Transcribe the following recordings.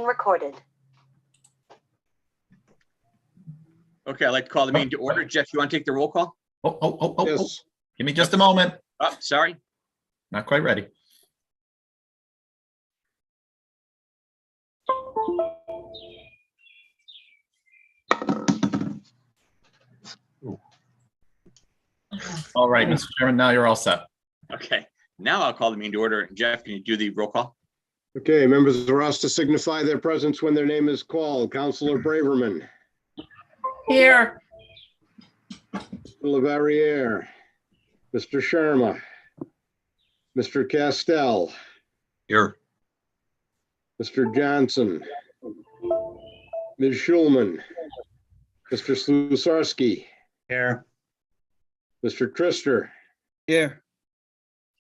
recorded. Okay, I'd like to call the meeting to order. Jeff, you want to take the roll call? Yes. Give me just a moment. Oh, sorry. Not quite ready. All right, Mr. Chairman, now you're all set. Okay, now I'll call the meeting to order. Jeff, can you do the roll call? Okay, members are asked to signify their presence when their name is called. Councilor Braverman. Here. Leverrier. Mr. Sharma. Mr. Castell. Here. Mr. Johnson. Ms. Schulman. Mr. Slusarski. Here. Mr. Trister. Here.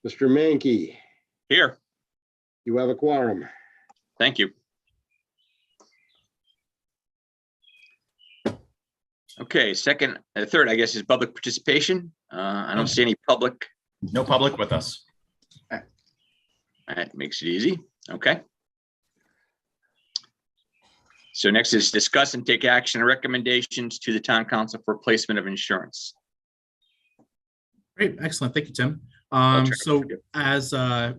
Mr. Mankey. Here. You have a quorum. Thank you. Okay, third, I guess, is public participation. I don't see any public. No public with us. That makes it easy. Okay. So next is discuss and take action and recommendations to the town council for placement of insurance. Great, excellent. Thank you, Tim. So as a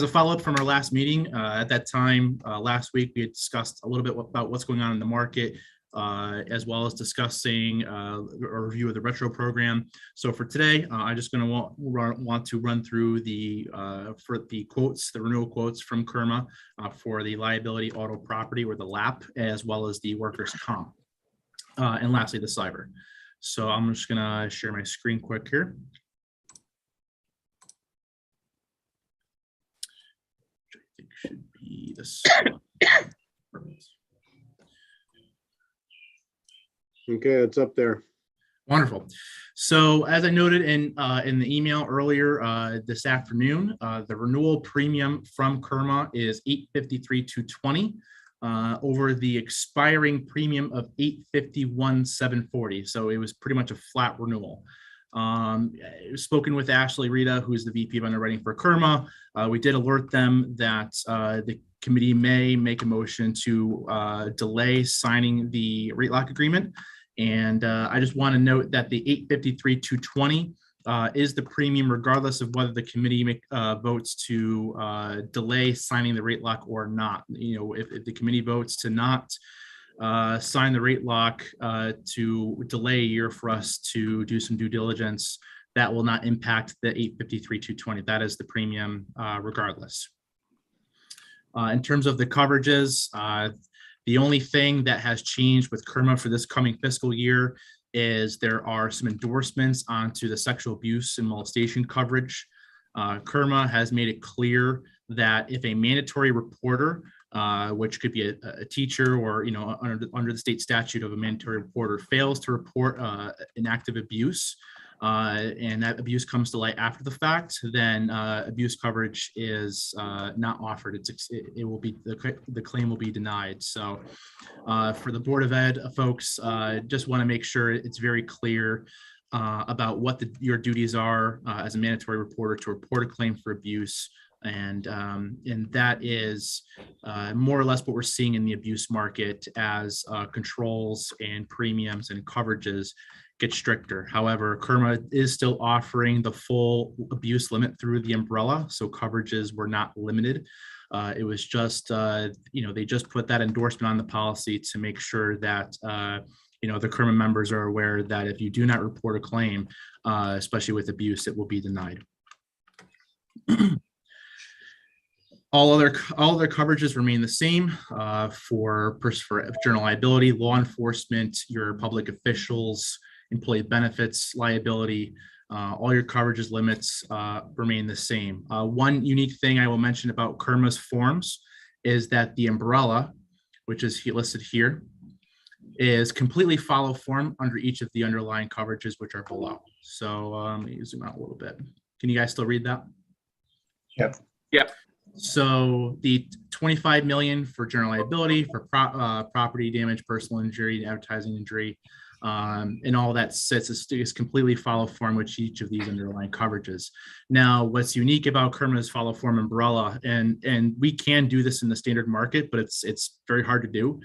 follow-up from our last meeting, at that time last week, we had discussed a little bit about what's going on in the market, as well as discussing a review of the retro program. So for today, I'm just going to want to run through the quotes, the renewal quotes from KERMA for the liability auto property, or the LAP, as well as the workers' comp, and lastly the cyber. So I'm just going to share my screen quick here. Which I think should be this. Okay, it's up there. Wonderful. So as I noted in the email earlier this afternoon, the renewal premium from KERMA is $853,220 over the expiring premium of $851,740. So it was pretty much a flat renewal. Spoken with Ashley Rita, who's the VP of underwriting for KERMA. We did alert them that the committee may make a motion to delay signing the rate lock agreement. And I just want to note that the $853,220 is the premium, regardless of whether the committee votes to delay signing the rate lock or not. You know, if the committee votes to not sign the rate lock, to delay a year for us to do some due diligence, that will not impact the $853,220. That is the premium regardless. In terms of the coverages, the only thing that has changed with KERMA for this coming fiscal year is there are some endorsements onto the sexual abuse and molestation coverage. KERMA has made it clear that if a mandatory reporter, which could be a teacher, or under the state statute of a mandatory reporter, fails to report an act of abuse, and that abuse comes to light after the fact, then abuse coverage is not offered. It will be, the claim will be denied. So for the Board of Ed folks, just want to make sure it's very clear about what your duties are as a mandatory reporter to report a claim for abuse. And that is more or less what we're seeing in the abuse market as controls and premiums and coverages get stricter. However, KERMA is still offering the full abuse limit through the umbrella, so coverages were not limited. It was just, they just put that endorsement on the policy to make sure that the KERMA members are aware that if you do not report a claim, especially with abuse, it will be denied. All other coverages remain the same for general liability, law enforcement, your public officials, employee benefits, liability. All your coverages limits remain the same. One unique thing I will mention about KERMA's forms is that the umbrella, which is listed here, is completely follow form under each of the underlying coverages, which are below. So let me zoom out a little bit. Can you guys still read that? Yep. Yep. So the $25 million for general liability, for property damage, personal injury, advertising injury, And all that sits is completely follow form with each of these underlying coverages. Now, what's unique about Kerma's follow form umbrella, and we can do this in the standard market, but it's very hard to do.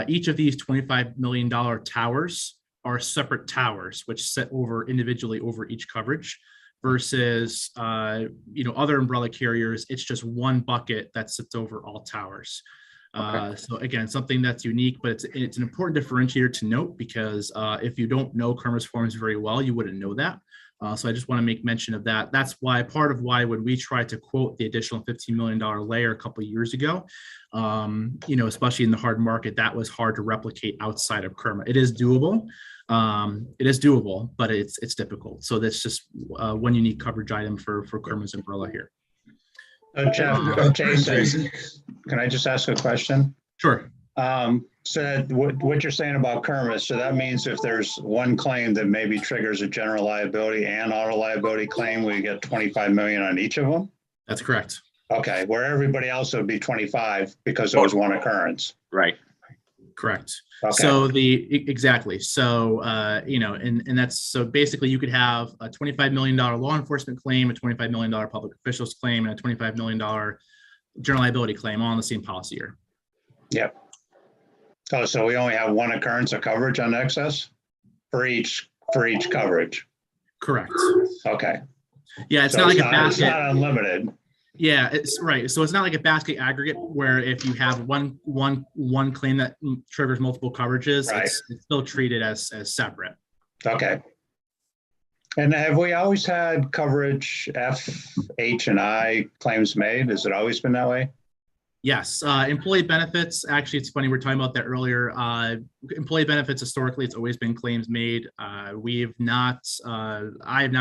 Each of these $25 million towers are separate towers, which sit over individually over each coverage, versus other umbrella carriers. It's just one bucket that sits over all towers. So again, something that's unique, but it's an important differentiator to note, because if you don't know Kerma's forms very well, you wouldn't know that. So I just want to make mention of that. That's why part of why when we tried to quote the additional $15 million layer a couple of years ago, especially in the hard market, that was hard to replicate outside of Kerma. It is doable. But it's difficult. So that's just one unique coverage item for Kerma's umbrella here. Jason, can I just ask a question? Sure. So what you're saying about Kerma, so that means if there's one claim that maybe triggers a general liability and auto liability claim, we get 25 million on each of them? That's correct. Okay, where everybody else would be 25 because there was one occurrence. Right. Correct. Okay. So exactly. So, and that's, so basically you could have a $25 million law enforcement claim, a $25 million public officials claim, and a $25 million general liability claim all in the same policy year. Yep. Oh, so we only have one occurrence of coverage on excess for each coverage. Correct. Okay. Yeah. It's So not like a It's basket. not unlimited. Yeah, it's right. So it's not like a basket aggregate where if you have one claim that triggers multiple coverages, Right. it's still treated as separate. Okay. And have we always had coverage F, H, and I claims made? Has it always been that way? Yes, employee benefits. Actually, it's funny, we were talking about that earlier. Employee benefits, historically, it's always been claims made. I have not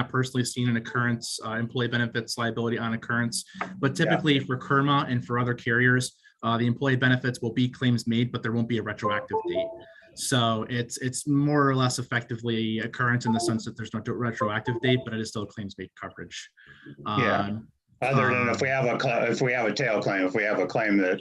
personally seen an occurrence, employee benefits liability on occurrence, but typically for Kerma and for other carriers, the employee benefits will be claims made, but there won't be a retroactive date. So it's more or less effectively occurrence in the sense that there's no retroactive date, but it is still a claims made coverage. Yeah. Other than if we have a tail claim, if we have a claim that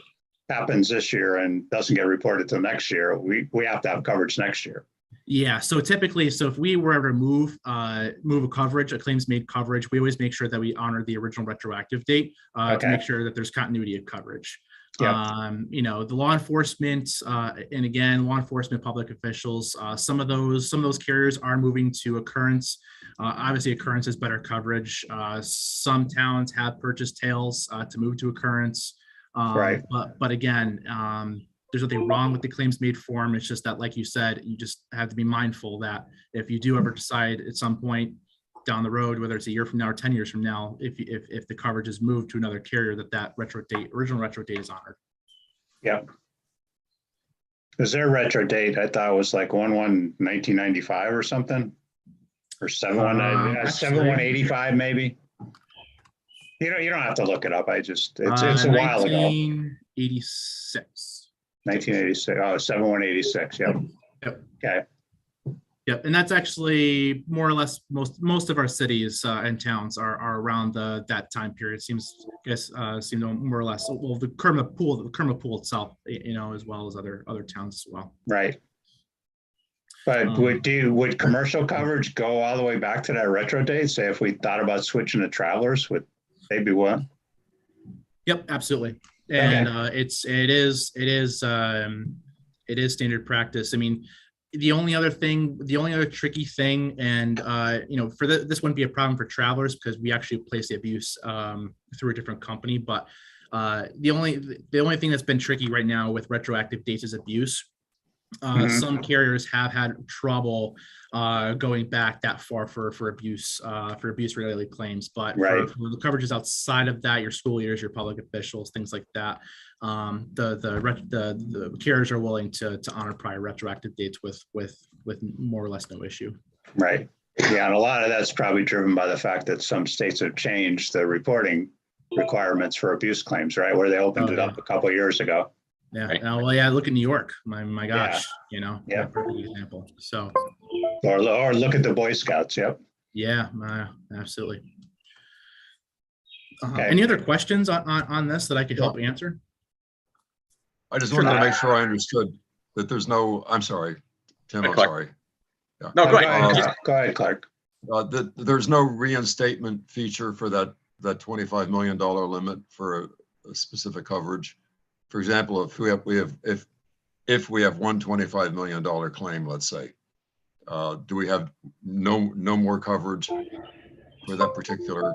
happens this year and doesn't get reported till next year, we have to have coverage next year. Yeah. So typically, if we were ever to move a coverage, a claims made coverage, we always make sure that we honor the original retroactive date to make sure that there's continuity of coverage. Yeah. The law enforcement, and again, law enforcement, public officials, some of those carriers are moving to occurrence. Obviously, occurrence is better coverage. Some towns have purchased tails to move to occurrence. Right. But again, there's nothing wrong with the claims made form. It's just that, like you said, you just have to be mindful that if you do ever decide at some point down the road, whether it's a year from now or 10 years from now, if the coverage is moved to another carrier, that original retro date is honored. Yep. Is there a retro date? I thought it was like 1/1/1995 or something, or 7/1/85 maybe. You don't have to look it up. It's a while ago. 1986. 1986. Oh, 7/1/86. Yep. Yep. Okay. Yep, and that's actually more or less most of our cities and towns are around that time period. Seem to more or less. Well, the Kerma pool itself, as well as other towns as well. Right. But would commercial coverage go all the way back to that retro date? Say if we thought about switching to travelers, would they be what? Yep, absolutely. And Okay. it is standard practice. I mean, the only other tricky thing, and this wouldn't be a problem for travelers because we actually place the abuse through a different company. But the only thing that's been tricky right now with retroactive dates is abuse. Some carriers have had trouble going back that far for abuse related claims, but Right. for the coverages outside of that, your school leaders, your public officials, things like that, the carriers are willing to honor prior retroactive dates with more or less no issue. Right. Yeah, and a lot of that's probably driven by the fact that some states have changed the reporting requirements for abuse claims, right? Where they opened it up a couple of years ago. Yeah. Right. Well, yeah. Look at New York. My gosh. Yeah. Perfect example. So. Or look at the Boy Scouts. Yep. Yeah. Absolutely. Okay. Any other questions on this that I could help answer? I just wanted to make sure I understood that there's no, I'm sorry, Tim, I'm Okay. sorry. No, go Go ahead. ahead, go ahead, Clark. There's no reinstatement feature for that $25 million limit for a specific coverage. For example, if we have one $25 million claim, let's say, do we have no more coverage for that particular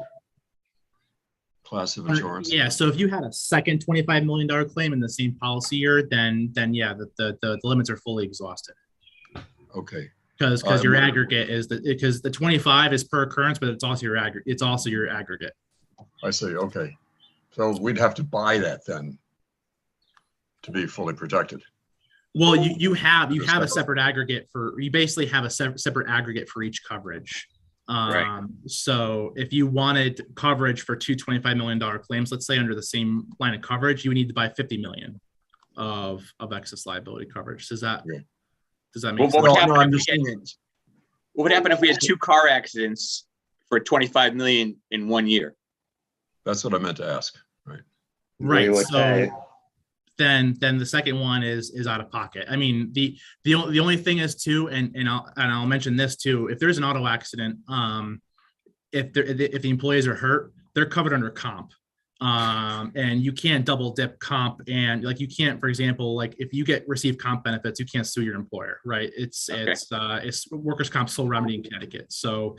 class of insurance? Yeah, so if you had a second $25 million claim in the same policy year, then yeah, the limits are fully exhausted. Okay. Because your aggregate is because the 25 is per occurrence, but it's also your aggregate. It's also your aggregate. I see. Okay. So we'd have to buy that then to be fully protected. Well, you have a separate aggregate you basically have a separate aggregate for each coverage. Right. So if you wanted coverage for two $25 million claims, let's say under the same line of coverage, you would need to buy 50 million of excess liability coverage. Does that make sense? What would happen No, I'm if we just had- saying, What would happen if we had 2 car accidents for 25 million in 1 year? that's what I meant to ask. Right. We Right. would So pay- then the second one is out of pocket. I mean, the only thing is too, and I'll mention this too. If there's an auto accident, if the employees are hurt, they're covered under comp. And you can't double dip comp, and like you can't, for example, like if you receive comp benefits, you can't sue your employer, right? It's workers' comp sole remedy in Connecticut. So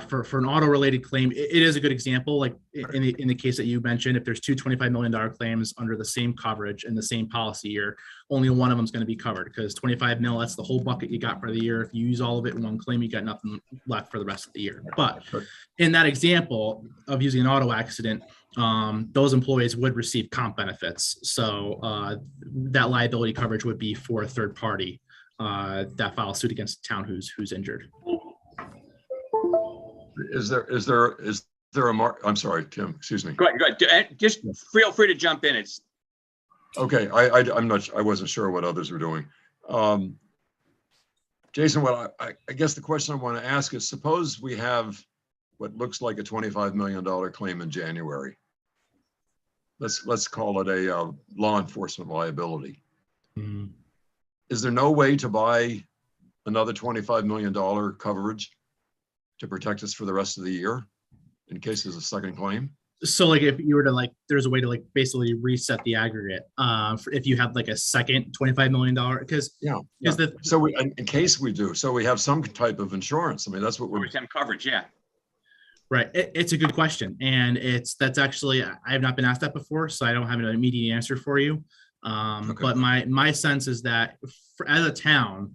for an auto related claim, it is a good example. Like in the case that you mentioned, if there's two $25 million claims under the same coverage in the same policy year, only one of them is going to be covered because 25 mil, that's the whole bucket you got for the year. If you use all of it in one claim, you got nothing left for the rest of the year. But in that example of using an auto accident, those employees would receive comp benefits. So that liability coverage would be for a third party that files suit against the town who's injured. Is there a mark? I'm sorry, Tim, excuse me. Go ahead. Just feel free to jump in. It's Okay, I wasn't sure what others were doing. Jason, what I guess the question I want to ask is, suppose we have what looks like a $25 million claim in January. Let's call it a law enforcement liability. Mm-hmm. Is there no way to buy another $25 million coverage to protect us for the rest of the year in case there's a second claim? So like if you were to there's a way to basically reset the aggregate if you have like a second $25 million because So in case we do, so we have some type of insurance. I mean, that's what we're coverage. Yeah. Right. It's a good question. And that's actually, I have not been asked that before, so I don't have an immediate answer for you. But my sense is that as a town,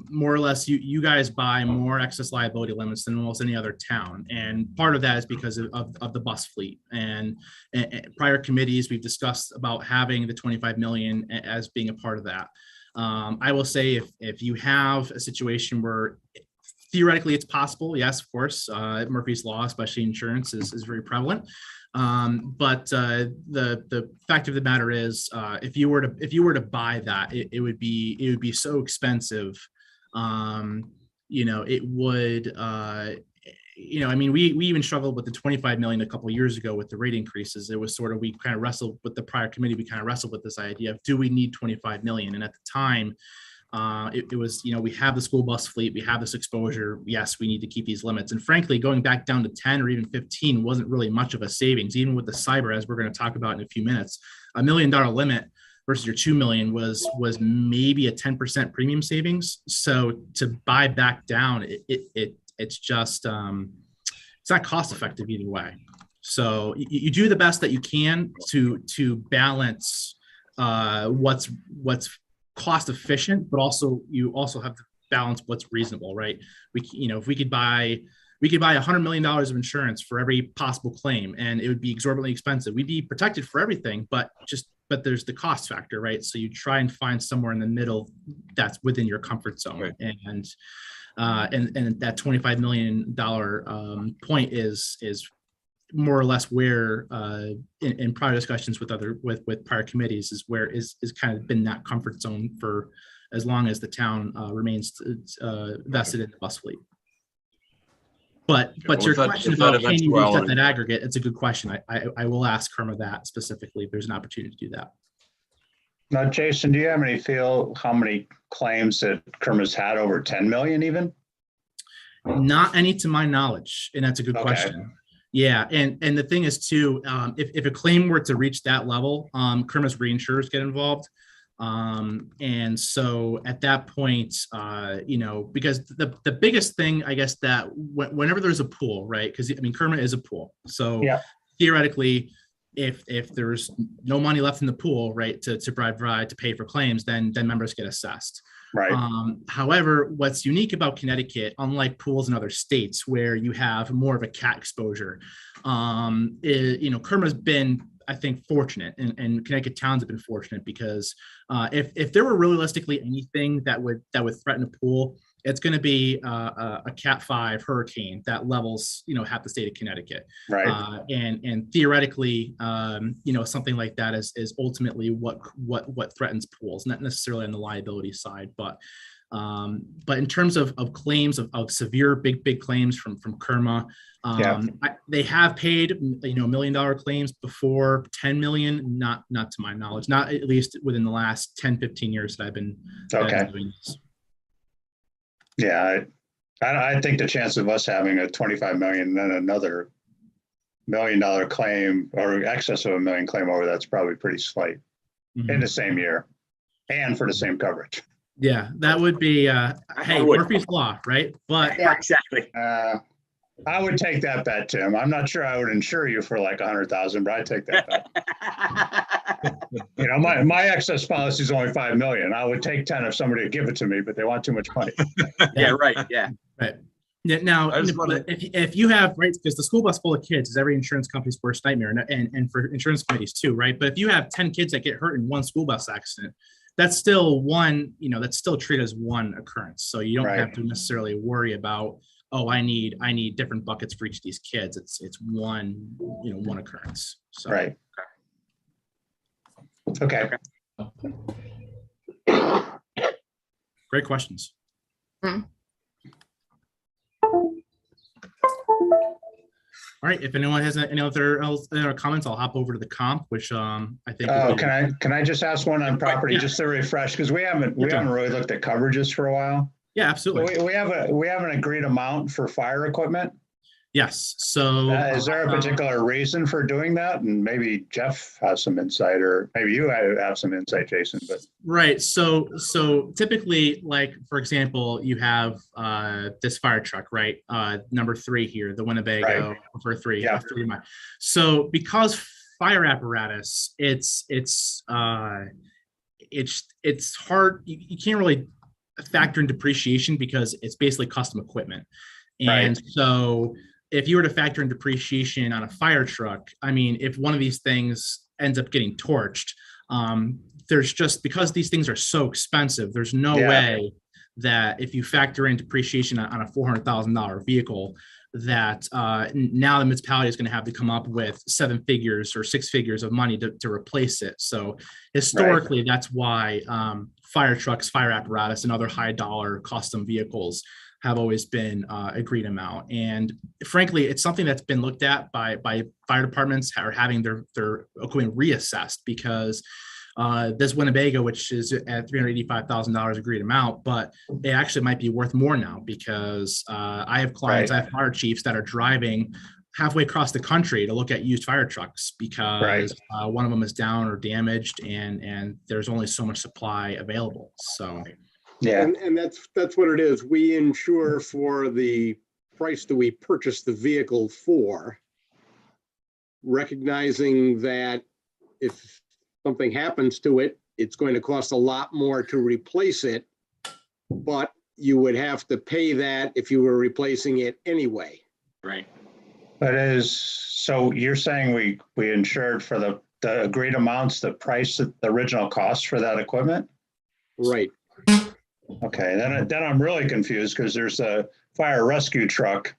more or less you guys buy more excess liability limits than almost any other town. And part of that is because of the bus fleet and prior committees we've discussed about having the 25 million as being a part of that. I will say if you have a situation where theoretically it's possible, yes, of course, Murphy's Law, especially insurance is very prevalent. But the fact of the matter is, if you were to buy that, it would be so expensive. It would. I mean, we even struggled with the 25 million a couple of years ago with the rate increases. It was sort of, we kind of wrestled with the prior committee. We kind of wrestled with this idea of, do we need 25 million? And at the time, it was, we have the school bus fleet, we have this exposure. Yes, we need to keep these limits. And frankly, going back down to 10 or even 15 wasn't really much of a savings, even with the cyber, as we're going to talk about in a few minutes. $1 million limit versus your 2 million was maybe a 10% premium savings. So to buy back down, it's just, it's not cost effective either way. So you do the best that you can to balance what's cost efficient, but also you also have to balance what's reasonable, right? If we could buy $100 million of insurance for every possible claim, and it would be exorbitantly expensive. We'd be protected for everything, but there's the cost factor, right? So you try and find somewhere in the middle that's within your comfort zone, right. And that $25 million point is more or less where in prior discussions with prior committees is where is kind of been that comfort zone for as long as the town remains vested in the bus fleet. But your question about can you reset that aggregate, it's a good question. I will ask Kerma that specifically if there's an opportunity to do that. Now, Jason, do you have any feel how many claims that Kerma's had over 10 million even? Not any to my knowledge, and that's a good Okay. question. Yeah, and the thing is too, if a claim were to reach that level, Kerma's reinsurers get involved. And so at that point, because the biggest thing, I guess, that whenever there's a pool, right? Because I mean, Kerma is a pool. So Yeah. theoretically, if there's no money left in the pool, right, to provide to pay for claims, then members get assessed. Right. However, what's unique about Connecticut, unlike pools in other states where you have more of a cat exposure, Kerma's been, I think, fortunate, and Connecticut towns have been fortunate because if there were realistically anything that would threaten a pool, it's going to be a Cat 5 hurricane that levels, half the state of Connecticut. Right. And theoretically, something like that is ultimately what threatens pools, not necessarily on the liability side, but in terms of claims of severe big claims from Kerma, they have paid $1 million claims before. 10 million, not to my knowledge, not at least within the last 10-15 years that I've been doing this. Yeah, I think the chance of us having a 25 million and then another $1 million claim or excess of $1 million claim over that's probably pretty slight in the same year and for the same coverage. Yeah, that would be hey, Murphy's Law, right? But Yeah, exactly. I would take that bet, Tim. I'm not sure I would insure you for like 100,000, but I'd take that bet. My excess policy is only 5 million. I would take 10 if somebody would give it to me, but they want too much money. Yeah, right. Yeah. Right. Now, if you have, right, because the school bus full of kids is every insurance company's worst nightmare, and for insurance committees too, right? But if you have 10 kids that get hurt in one school bus accident, that's still one, that's still treated as one occurrence. So you don't have to necessarily worry about, oh, I need different buckets for each of these kids. It's one, one occurrence. So. Right. Okay. Great questions. All right. If anyone has any other comments, I'll hop over to the comp, which I think. Can I just ask one on property just to refresh, because we haven't really looked at coverages for a while. Yeah, absolutely. We have an agreed amount for fire equipment. Yes. So is there a particular reason for doing that? And maybe Jeff has some insight, or maybe you have some insight, Jason. But right. So typically, like, for example, you have this fire truck, right? Number 3 here, the Winnebago for 3. Yeah. 3 mile. So because fire apparatus, it's hard. You can't really factor in depreciation because it's basically custom equipment. And so if you were to factor in depreciation on a fire truck, I mean, if one of these things ends up getting torched, there's just, because these things are so expensive, there's no way that if you factor in depreciation on a $400,000 vehicle, that now the municipality is going to have to come up with 7 figures or 6 figures of money to replace it. So historically, that's why fire trucks, fire apparatus, and other high dollar custom vehicles have always been agreed amount. And frankly, it's something that's been looked at by fire departments are having their equipment reassessed, because this Winnebago, which is at $385,000 agreed amount, but it actually might be worth more now, because I have clients, I have fire chiefs that are driving halfway across the country to look at used fire trucks because one of them is down or damaged, and there's only so much supply available. So and that's what it is. We insure for the price that we purchased the vehicle for, recognizing that if something happens to it, it's going to cost a lot more to replace it, but you would have to pay that if you were replacing it anyway. Right. But so you're saying we insured for the agreed amounts, the price, the original cost for that equipment? Right. Okay, then I'm really confused, because there's a fire rescue truck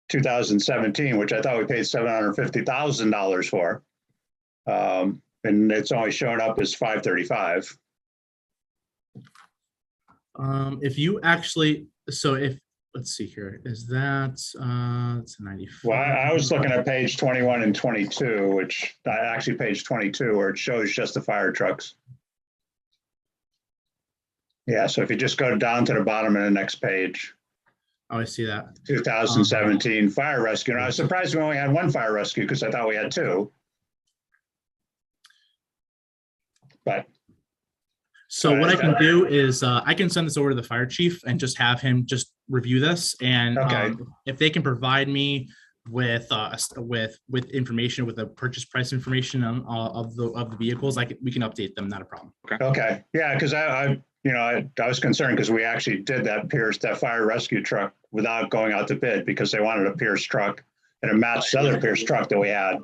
2017, which I thought we paid $750,000 for. And it's only showing up as $535. If you actually, let's see here, is that it's 95? Well, I was looking at page 21 and 22, which actually page 22, where it shows just the fire trucks. Yeah, so if you just go down to the bottom of the next page, Oh, I see that. 2017 fire rescue. And I was surprised we only had one fire rescue because I thought we had two. But So what I can do is I can send this over to the fire chief and just have him just review this. And Okay. if they can provide me with information, with the purchase price information of the vehicles, we can update them. Not a problem. okay, yeah, because I was concerned because we actually did that fire rescue truck without going out to bid because they wanted a Pierce truck and it matched the other Pierce truck that we had.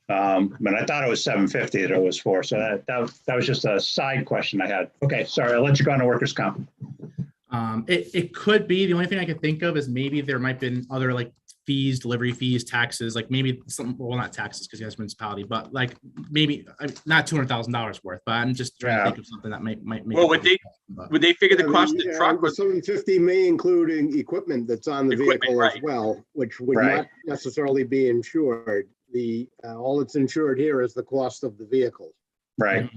But I thought it was 750 that it was for. So that was just a side question I had. Okay, sorry, I'll let you go on to workers' comp. It could be. The only thing I could think of is maybe there might have been other like fees, delivery fees, taxes, like maybe some, well, not taxes because he has municipality, but like maybe not $200,000 worth, but I'm just trying to think of something that might make. Well, would they figure the cost of the truck? The 750 may include equipment that's on the Equipment, vehicle as right. well, which would Right. not necessarily be insured. All that's insured here is the cost of the vehicle. Right.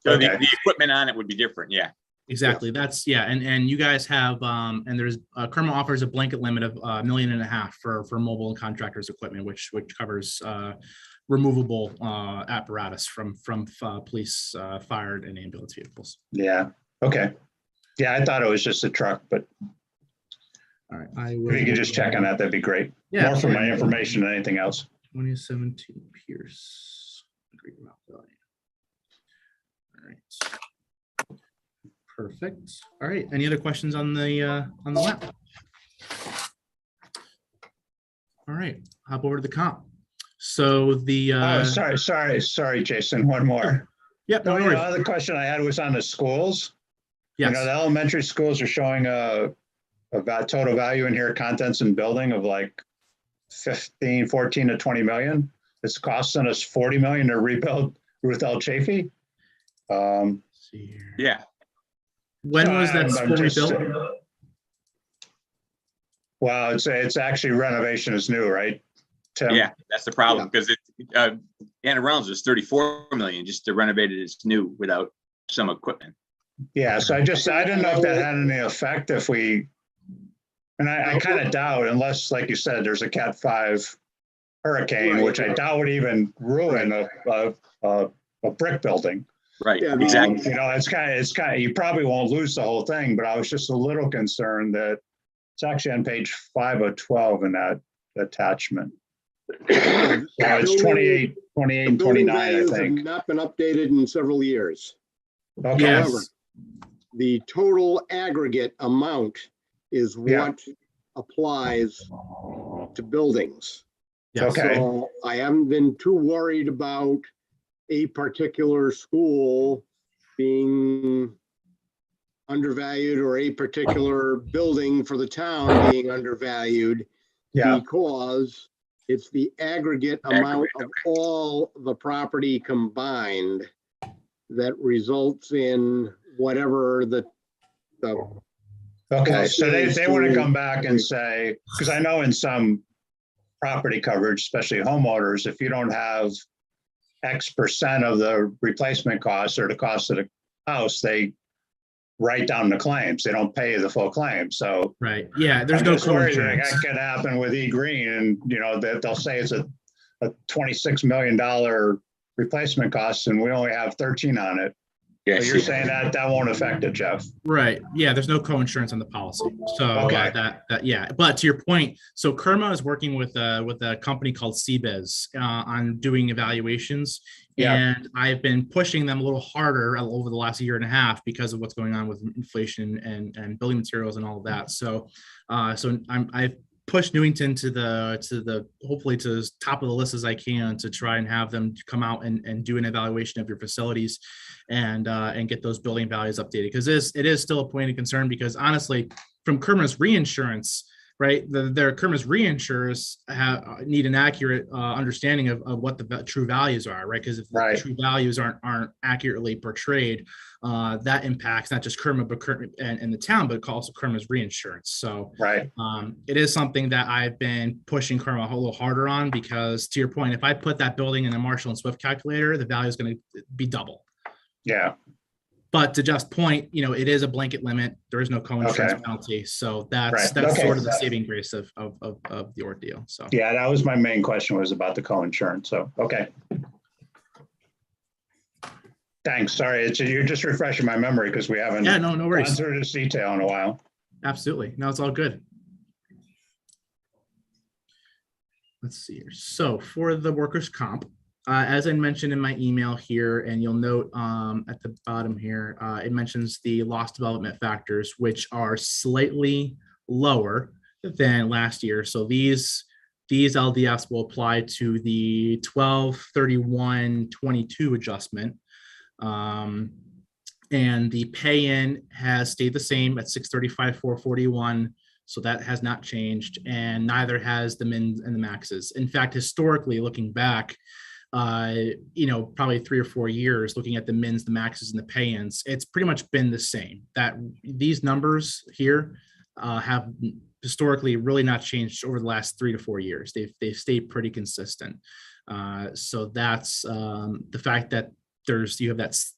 So Okay. the equipment on it would be different, yeah. Exactly. That's and you guys have and there's Kerma offers a blanket limit of $1.5 million for mobile and contractors equipment, which covers removable apparatus from police, fire, and ambulance vehicles. Yeah, okay. Yeah, I thought it was just a truck, but All right, I if will. you could just check on that, that'd be great. Yeah, More for my information than anything else. 2017 Pierce. Agreed amount value. All right. Perfect. All right. Any other questions on the lap? All right. Hop over to the comp. So the Oh, sorry, Jason, one more. Yep. No The worries. other question I had was on the schools. You Yes. know, the elementary schools are showing about total value in here, contents and building of like 14 to 20 million. It's costing us 40 million to rebuild Ruth L. Chafee. Let's see here. Yeah. When was that I'm school just- rebuilt? Well, it's actually renovation is new, right? Tim? Yeah, that's the problem because Anna Reynolds was 34 million just to renovate it as new without some equipment. Yeah, so I didn't know if that had any effect if we, and I kind of doubt unless, like you said, there's a Cat 5 hurricane, Right. which I doubt would even ruin a brick building. Right, Yeah, exactly. You know, it's kind of, you probably won't lose the whole thing, but I was just a little concerned that it's actually on page 5 of 12 in that attachment. So it's 28 and 29, I Have think. not been updated in several years. Okay, However, Yes. the total aggregate amount is Yeah. what applies to buildings. Yes. Okay. So I haven't been too worried about a particular school being undervalued or a particular building for the town being undervalued yeah, because it's the aggregate amount Aggregate, of all the property combined that results in whatever the okay, cost so they is want to to- come back and say, because I know in some property coverage, especially homeowners, if you don't have X percent of the replacement costs or the cost of the house, they write down the claims. They don't pay the full claim. So Right. Yeah. There's I'm no just worried that co-insurance. that could happen with E-Green and, you know, that they'll say it's a $26 million replacement cost and we only have 13 on it. Yeah, So you're saying that won't affect it, Jeff? Right. Yeah. There's no co-insurance on the policy. So Okay. yeah. But to your point, so Kerma is working with a company called CBiz on doing evaluations. Yeah. And I've been pushing them a little harder over the last year and a half because of what's going on with inflation and building materials and all of that. So I've pushed Newington to the hopefully to as top of the list as I can to try and have them come out and do an evaluation of your facilities and get those building values updated, because it is still a point of concern, because honestly, from Kerma's reinsurance, right, their Kerma's reinsurers need an accurate understanding of what the true values are, right? Because if the Right. true values aren't accurately portrayed, that impacts not just Kerma but and the town, but also Kerma's reinsurance. So Right. it is something that I've been pushing Kerma a little harder on, because to your point, if I put that building in a Marshall and Swift calculator, the value is going to be double. Yeah. But to just point, it is a blanket limit. There is no co-insurance Okay. penalty. So that's Right. that's Okay. sort of the saving grace of the ordeal. So Yeah, that was my main question, was about the co-insurance. So, okay. Thanks. Sorry, you're just refreshing my memory because we haven't yeah, no gone worries. through this detail in a while. Absolutely. No, it's all good. Let's see here. So for the workers' comp, as I mentioned in my email here, and you'll note at the bottom here, it mentions the loss development factors, which are slightly lower than last year. So these LDFs will apply to the 12/31/22 adjustment. And the pay-in has stayed the same at 635,441. So that has not changed, and neither has the mins and the maxes. In fact, historically, looking back, probably 3 or 4 years, looking at the mins, the maxes, and the pay-ins, it's pretty much been the same. That these numbers here have historically really not changed over the last 3 to 4 years. They've stayed pretty consistent. So that's the fact that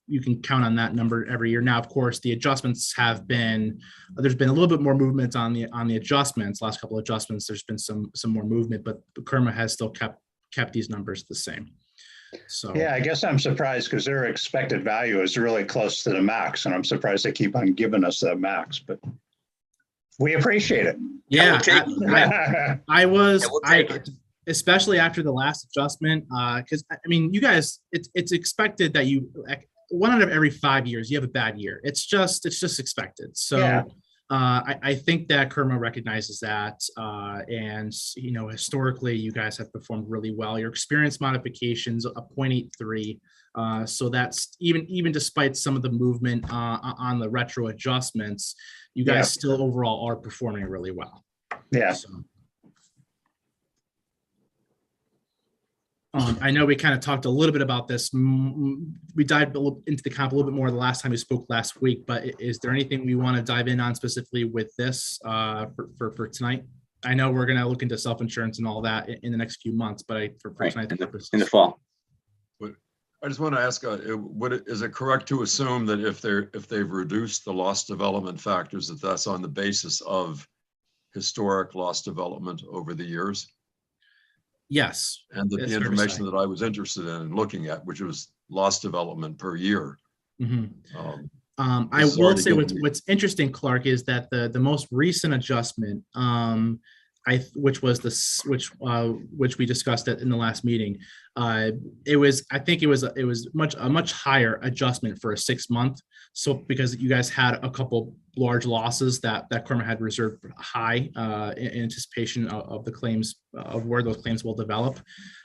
you can count on that number every year. Now, of course, the adjustments there's been a little bit more movement on the adjustments. Last couple of adjustments, there's been some more movement, but KERMA has still kept these numbers the same. So yeah, I guess I'm surprised because their expected value is really close to the max, and I'm surprised they keep on giving us that max, but we appreciate it. yeah, We'll take it. Especially after the last adjustment, because you guys, it's expected that one out of every 5 years you have a bad year. It's just expected. So Yeah. I think that KERMA recognizes that, and historically you guys have performed really well. Your experience modifications a 0.83. So that's even despite some of the movement on the retro adjustments, you guys still overall are performing really well. Yeah. So, I know we kind of talked a little bit about this. We dived into the comp a little bit more the last time we spoke last week, but is there anything we want to dive in on specifically with this for tonight? I know we're going to look into self-insurance and all that in the next few months, but for tonight's purposes. In the fall. I just want to ask, is it correct to assume that if they've reduced the loss development factors, that's on the basis of historic loss development over the years? Yes. And that the information that I was interested in looking at, which was loss development per year. Mm-hmm. I will say what's interesting, Clark, is that the most recent adjustment, which we discussed in the last meeting, it was a much higher adjustment for a 6-month. So because you guys had a couple large losses that KERMA had reserved high in anticipation of the claims, of where those claims will develop.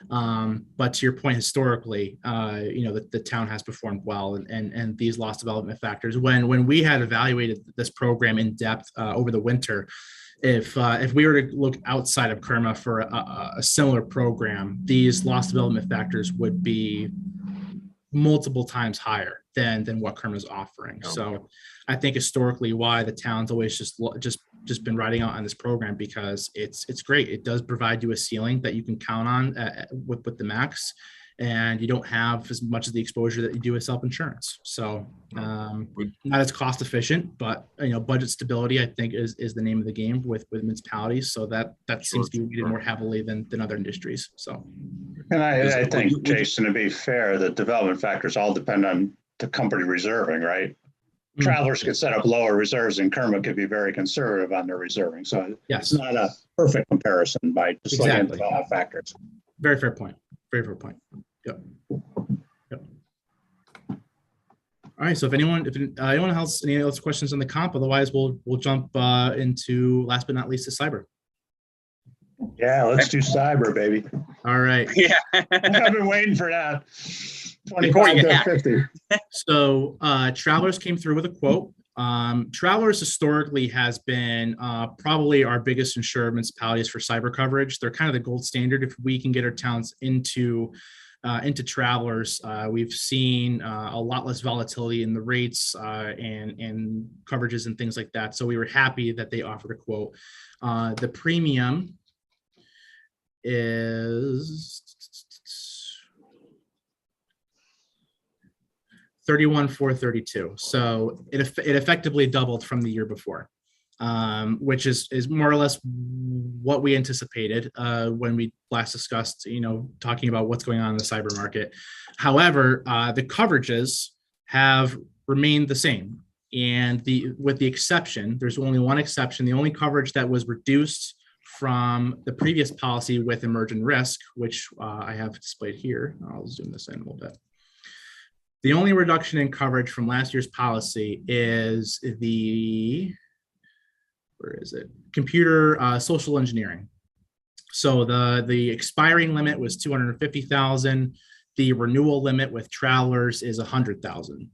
But to your point, historically, the town has performed well, and these loss development factors, when we had evaluated this program in depth over the winter, if we were to look outside of KERMA for a similar program, these loss development factors would be multiple times higher than what KERMA is offering. Oh. So I think historically why the town's always just been riding out on this program, because it's great. It does provide you a ceiling that you can count on with the max, and you don't have as much of the exposure that you do with self-insurance. So not as cost efficient, but budget stability, I think, is the name of the game with municipalities. So that seems to be weighted more heavily than other industries. So, And I think, Jason, to be fair, the development factors all depend on the company reserving, right? Mm. Travelers could set up lower reserves, and KERMA could be very conservative on their reserving. So yes, it's not a perfect comparison by just looking at Exactly. development factors. Very fair point. Very fair point. Yep. All right. So if anyone else, any other questions on the comp, otherwise we'll jump into, last but not least, the cyber. Yeah, let's do cyber, baby. All right. Yeah. I've been waiting for that. Before 25 you to hack. 50. So Travelers came through with a quote. Travelers historically has been probably our biggest insured municipalities for cyber coverage. They're kind of the gold standard. If we can get our towns into Travelers, we've seen a lot less volatility in the rates and coverages and things like that. So we were happy that they offered a quote. The premium is 31,432. So it effectively doubled from the year before, which is more or less what we anticipated when we last discussed, talking about what's going on in the cyber market. However, the coverages have remained the same. And with the exception, there's only one exception. The only coverage that was reduced from the previous policy with emergent risk, which I have displayed here. I'll zoom this in a little bit. The only reduction in coverage from last year's policy is computer social engineering. So the expiring limit was 250,000. The renewal limit with travelers is 100,000.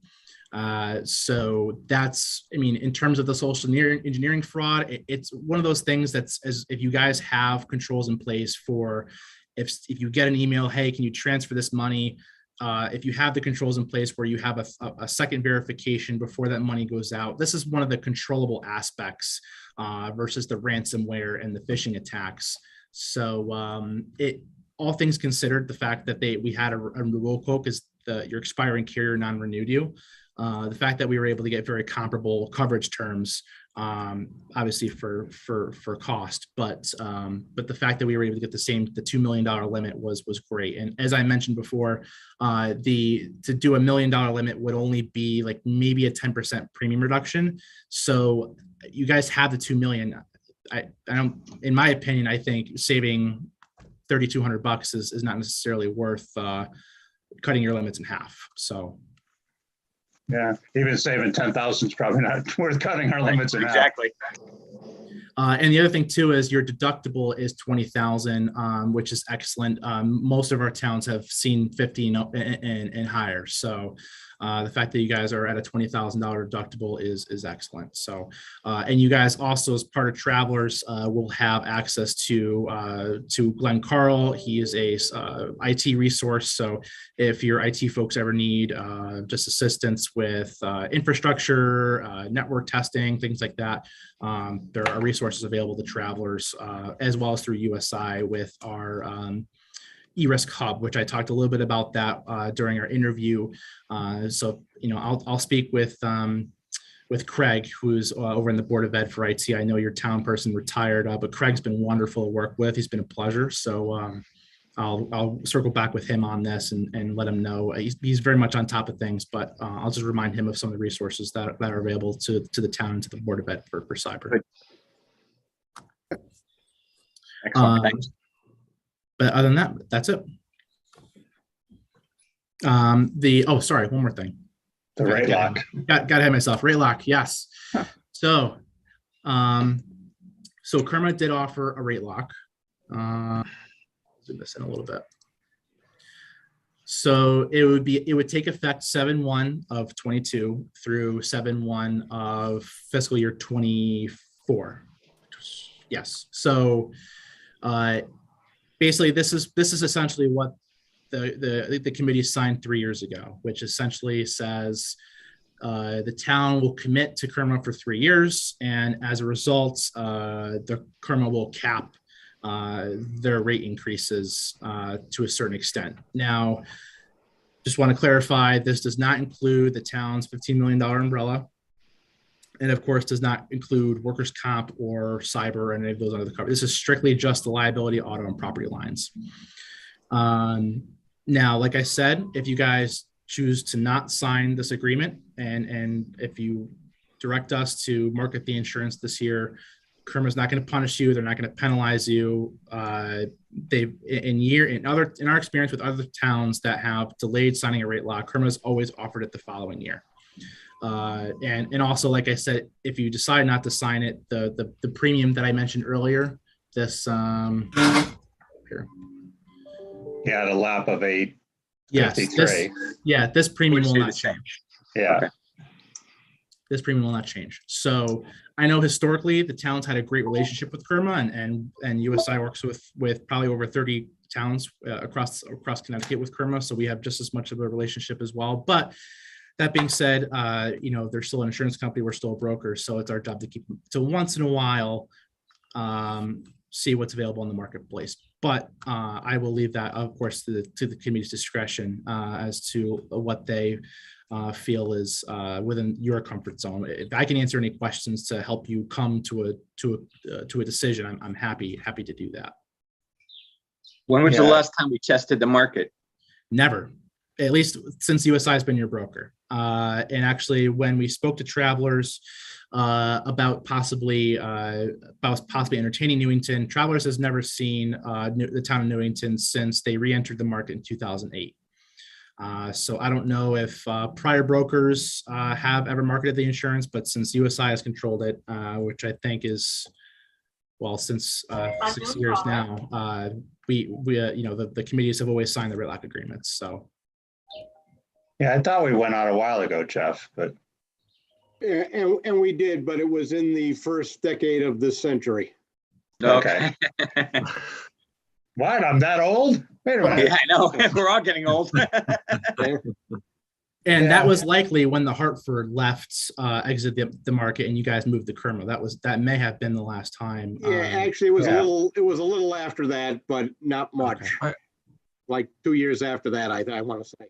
So that's, in terms of the social engineering fraud, it's one of those things that's, as if you guys have controls in place for, if you get an email, hey, can you transfer this money? If you have the controls in place where you have a second verification before that money goes out, this is one of the controllable aspects versus the ransomware and the phishing attacks. So all things considered, the fact that we had a renewal quote because your expiring carrier non-renewed you. The fact that we were able to get very comparable coverage terms, obviously for cost, but the fact that we were able to get the $2 million limit was great. And as I mentioned before, to do $1 million limit would only be like maybe a 10% premium reduction. So you guys have the 2 million. I don't, in my opinion, I think saving $3,200 is not necessarily worth cutting your limits in half. So. Yeah, even saving 10,000 is probably not worth cutting our limits in half. Exactly. And the other thing too is your deductible is 20,000, which is excellent. Most of our towns have seen 50 and higher. So the fact that you guys are at a $20,000 deductible is excellent. So, and you guys also, as part of Travelers, will have access to Glenn Carl. He is a IT resource. So if your IT folks ever need just assistance with infrastructure, network testing, things like that, there are resources available to Travelers, as well as through USI with our eRisk Hub, which I talked a little bit about that during our interview. So, I'll speak with Craig, who's over in the Board of Ed for IT. I know your town person retired, but Craig's been wonderful to work with. He's been a pleasure. So I'll circle back with him on this and let him know. He's very much on top of things, but I'll just remind him of some of the resources that are available to the town and to the Board of Ed for cyber. Excellent. Thanks. But other than that, that's it. Sorry, one more thing. The rate lock. Got ahead of myself. Rate lock, yes. Huh. So Kerma did offer a rate lock. Zoom this in a little bit. So it would take effect 7/1 of 22 through 7/1 of fiscal year 24. Yes. So basically, this is essentially what the committee signed 3 years ago, which essentially says the town will commit to Kerma for 3 years, and as a result, the Kerma will cap their rate increases to a certain extent. Now, just want to clarify, this does not include the town's $15 million umbrella. And of course, does not include workers' comp or cyber or any of those other covers. This is strictly just the liability, auto, and property lines. Now, like I said, if you guys choose to not sign this agreement, and if you direct us to market the insurance this year, Kerma's not going to punish you. They're not going to penalize you. In our experience with other towns that have delayed signing a rate lock, Kerma's always offered it the following year. And also, like I said, if you decide not to sign it, the premium that I mentioned earlier, this here. Yeah, the lap of 853. Yes, this premium will not change. Yeah. Okay. This premium will not change. So I know historically the towns had a great relationship with Kerma, and USI works with probably over 30 towns across Connecticut with Kerma. So we have just as much of a relationship as well. But that being said, they're still an insurance company. We're still a broker. So it's our job to keep, so once in a while, see what's available in the marketplace. But I will leave that, of course, to the committee's discretion as to what they feel is within your comfort zone. If I can answer any questions to help you come to a decision, I'm happy to do that. When was the Yeah. last time we tested the market? Never, at least since USI has been your broker. And actually, when we spoke to travelers about possibly entertaining Newington, Travelers has never seen the town of Newington since they re-entered the market in 2008. So I don't know if prior brokers have ever marketed the insurance, but since USI has controlled it, which I think is, well, since 6 years now, we the committees have always signed the rate lock agreements. So Yeah, I thought we went out a while ago, Jeff, but Yeah, and we did, but it was in the first decade of this century. Okay. What? I'm that old? Wait a minute. Yeah, I know. We're all getting old. and Yeah. that was likely when the Hartford left, exited the market, and you guys moved to Kerma. That may have been the last time. Yeah, actually, it was Yeah. it was a little after that, but not much. Okay. Like 2 years after that, I want to say.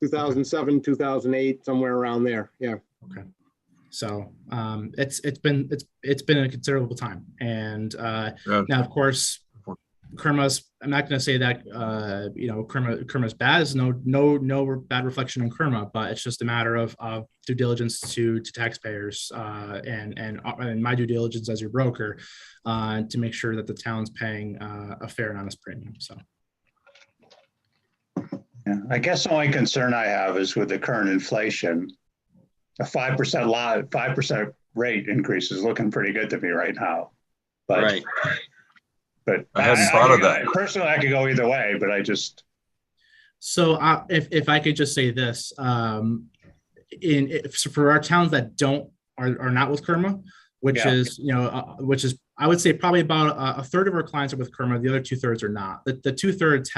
2007, 2008, somewhere around there. Yeah. Okay. So it's been a considerable time, and Yeah. now of course Kerma's. I'm not going to say that Kerma's bad. There's no bad reflection on Kerma, but it's just a matter of due diligence to taxpayers and my due diligence as your broker to make sure that the town's paying a fair and honest premium. So. Yeah, I guess the only concern I have is with the current inflation, a 5% rate increase is looking pretty good to me right now. But, Right. but I hadn't thought of that. Personally, I could go either way, but I just, So if I could just say this, for our towns that are not with Kerma, which Yeah. is I would say probably about a third of our clients are with Kerma. The other 2/3 are not. The 2/3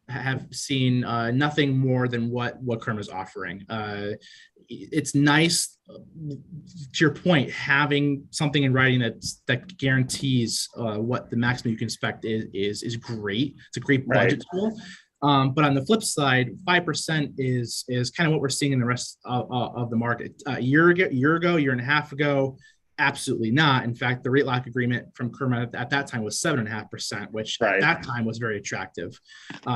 have seen nothing more than what Kerma is offering. It's nice, to your point, having something in writing that guarantees what the maximum you can expect is great. It's a great budget tool. But on the flip side, 5% is kind of what we're seeing in the rest of the market. A year and a half ago, absolutely not. In fact, the rate lock agreement from Kerma at that time was 7.5%, which at that time was very attractive,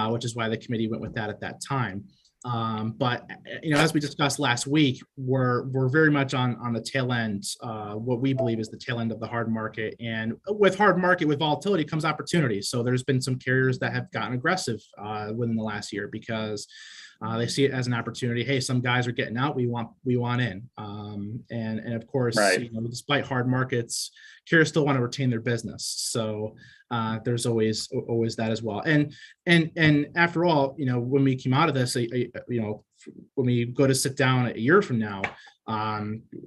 which is why the committee went with that at that time. But as we discussed last week, we're very much on the tail end, what we believe is the tail end of the hard market. And with hard market, with volatility comes opportunity. So there's been some carriers that have gotten aggressive within the last year because they see it as an opportunity. Hey, some guys are getting out. We want in. And of course, despite hard markets, carriers still want to retain their business. So there's always that as well. And after all, when we came out of this, when we go to sit down a year from now,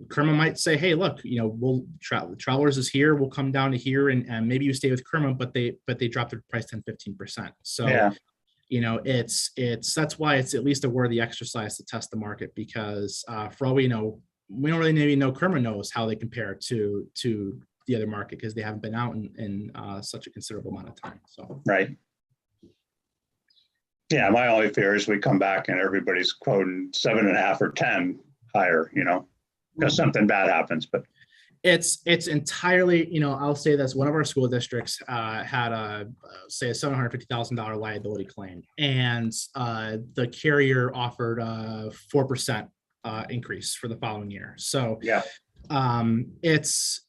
Kerma might say, hey, look, we'll Travelers is here. We'll come down to here and maybe you stay with Kerma, but they dropped their price 10-15%. So that's why it's at least a worthy exercise to test the market, because for all we know, we don't really maybe know Kerma knows how they compare to the other market because they haven't been out in such a considerable amount of time. So yeah, my only fear is we come back and everybody's quoting 7.5 or 10 higher, because something bad happens. But it's entirely, I'll say this: one of our school districts had a $750,000 liability claim, and the carrier offered a 4% increase for the following year. So it's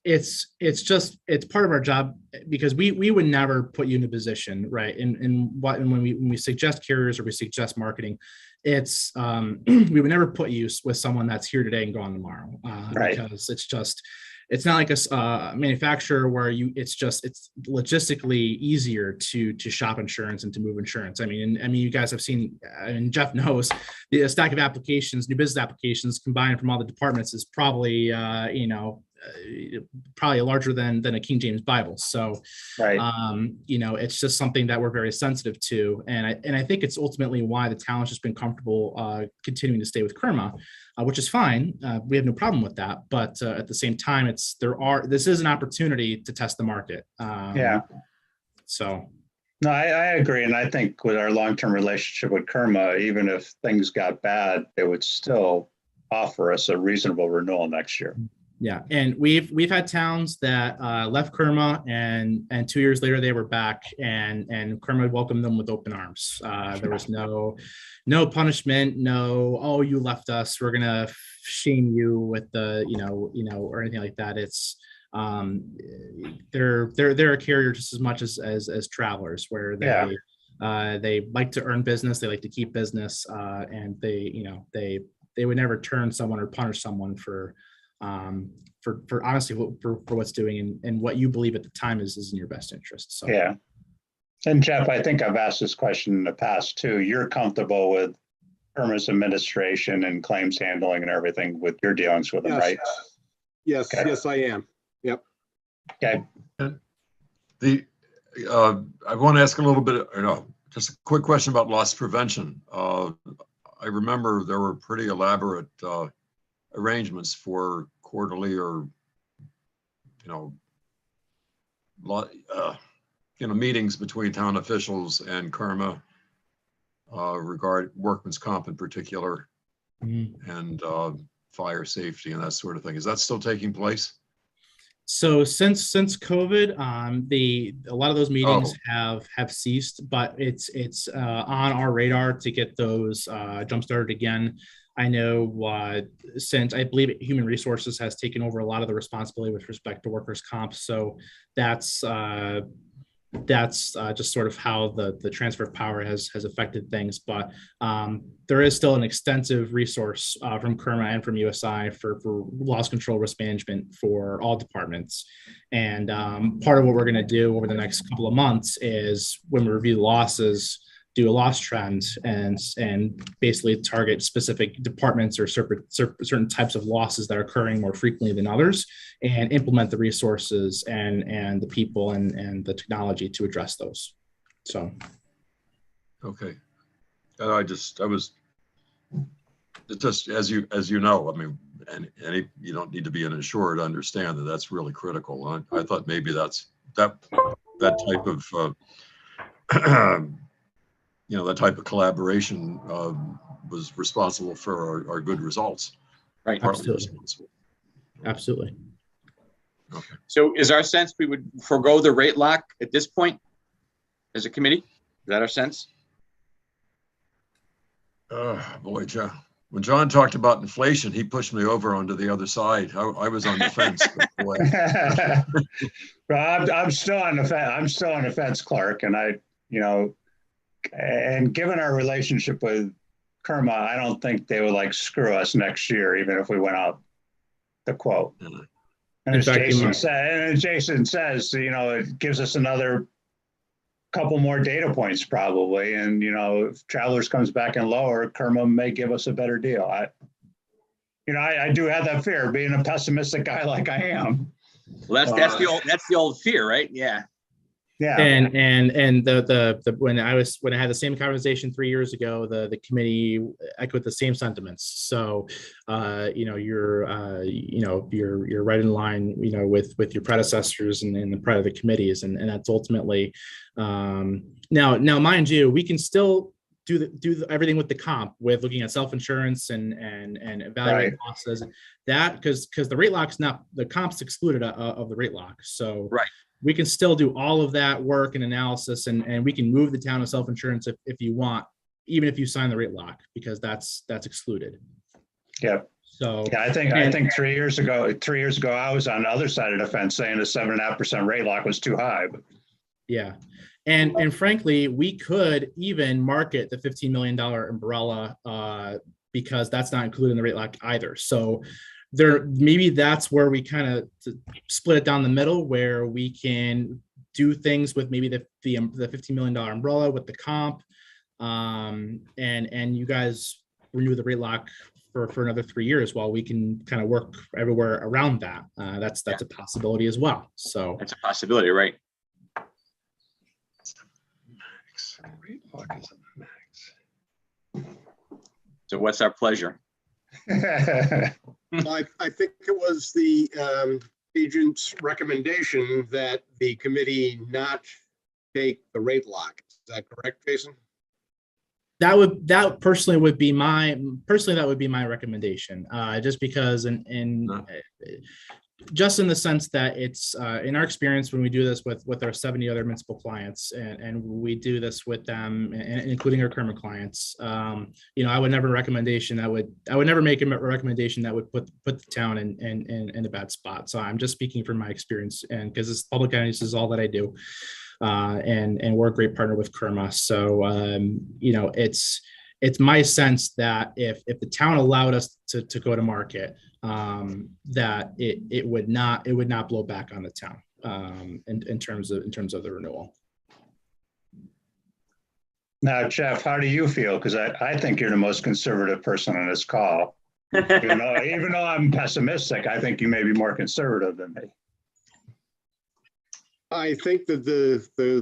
part of our job, because we would never put you in a position, right? And when we suggest carriers or we suggest marketing, it's we would never put you with someone that's here today and gone tomorrow, because it's not like a manufacturer where it's logistically easier to shop insurance and to move insurance. I mean, you guys have seen, and Jeff knows, the stack of applications, new business applications combined from all the departments is probably, probably larger than a King James Bible. So, it's just something that we're very sensitive to. And I think it's ultimately why the town's just been comfortable continuing to stay with Kerma, which is fine. We have no problem with that. But at the same time, this is an opportunity to test the market. So No, I agree. And I think with our long-term relationship with Kerma, even if things got bad, they would still offer us a reasonable renewal next year. Yeah, and we've had towns that left Kerma and 2 years later they were back and Kerma welcomed them with open arms. There was no punishment, no, oh, you left us, we're gonna shame you with the or anything like that. It's they're a carrier just as much as travelers, where they like to earn business, they like to keep business, and they would never turn someone or punish someone for honestly for what's doing and what you believe at the time is in your best interest. So Yeah. And Jeff, I think I've asked this question in the past too. You're comfortable with Kerma's administration and claims handling and everything with your dealings with them, Yes. right? Yes, Okay. yes, I am. Yep. Okay. I want to ask a little bit, just a quick question about loss prevention. I remember there were pretty elaborate arrangements for quarterly or meetings between town officials and Kerma regarding workman's comp in particular, and fire safety and that sort of thing. Is that still taking place? So since COVID, a lot of those meetings have ceased, but it's on our radar to get those jump started again. I know since I believe Human Resources has taken over a lot of the responsibility with respect to workers' comp, so that's just sort of how the transfer of power has affected things. But there is still an extensive resource from Kerma and from USI for loss control risk management for all departments. And part of what we're going to do over the next couple of months is, when we review the losses, do a loss trend and basically target specific departments or certain types of losses that are occurring more frequently than others, and implement the resources and the people and the technology to address those. So. Okay. Just as you know, I mean, and you don't need to be an insurer to understand that that's really critical. I thought maybe that type of that type of collaboration was responsible for our good results. Right. Absolutely. Okay. So is our sense we would forego the rate lock at this point as a committee? Is that our sense? Boy, John. When John talked about inflation, he pushed me over onto the other side. I was on the fence. But boy. Well, I'm still on the fence. I'm still on the fence, Clark, and and given our relationship with Kerma, I don't think they would screw us next year, even if we went out the quote. And as Jason says, it gives us another couple more data points probably. And, if Travelers comes back in lower, Kerma may give us a better deal. I do have that fear, being a pessimistic guy like I am. Well, that's the old fear, right? Yeah. Yeah. And the when I had the same conversation 3 years ago, the committee echoed the same sentiments. So you're right in line with your predecessors and the prior the committees, and that's ultimately now mind you, we can still do everything with the comp, with looking at self-insurance and evaluating losses, that because the rate lock's not, the comp's excluded of the rate lock. So right. We can still do all of that work and analysis, and we can move the town of self-insurance if you want, even if you sign the rate lock, because that's excluded. Yeah. So yeah, I think 3 years ago, I was on the other side of the fence saying the 7.5% rate lock was too high. But. Yeah. And frankly, we could even market the $15 million umbrella because that's not included in the rate lock either. So maybe that's where we kind of split it down the middle, where we can do things with maybe the $15 million umbrella with the comp, and you guys renew the rate lock for another 3 years while we can kind of work everywhere around that. That's a possibility as well. So that's a possibility, right? Rate lock is a max. So what's our pleasure? I think it was the agent's recommendation that the committee not take the rate lock. Is that correct, Jason? That personally would be my recommendation, just because just in the sense that it's in our experience when we do this with our 70 other municipal clients, and we do this with them, and including our current clients, I would never make a recommendation that would put the town in a bad spot. So I'm just speaking from my experience, and because this public entities is all that I do, and we're a great partner with Kerma. So it's my sense that if the town allowed us to go to market, that it would not blow back on the town, in terms of the renewal. Now, Jeff, how do you feel? Because I think you're the most conservative person on this call. Even though I'm pessimistic, I think you may be more conservative than me. I think that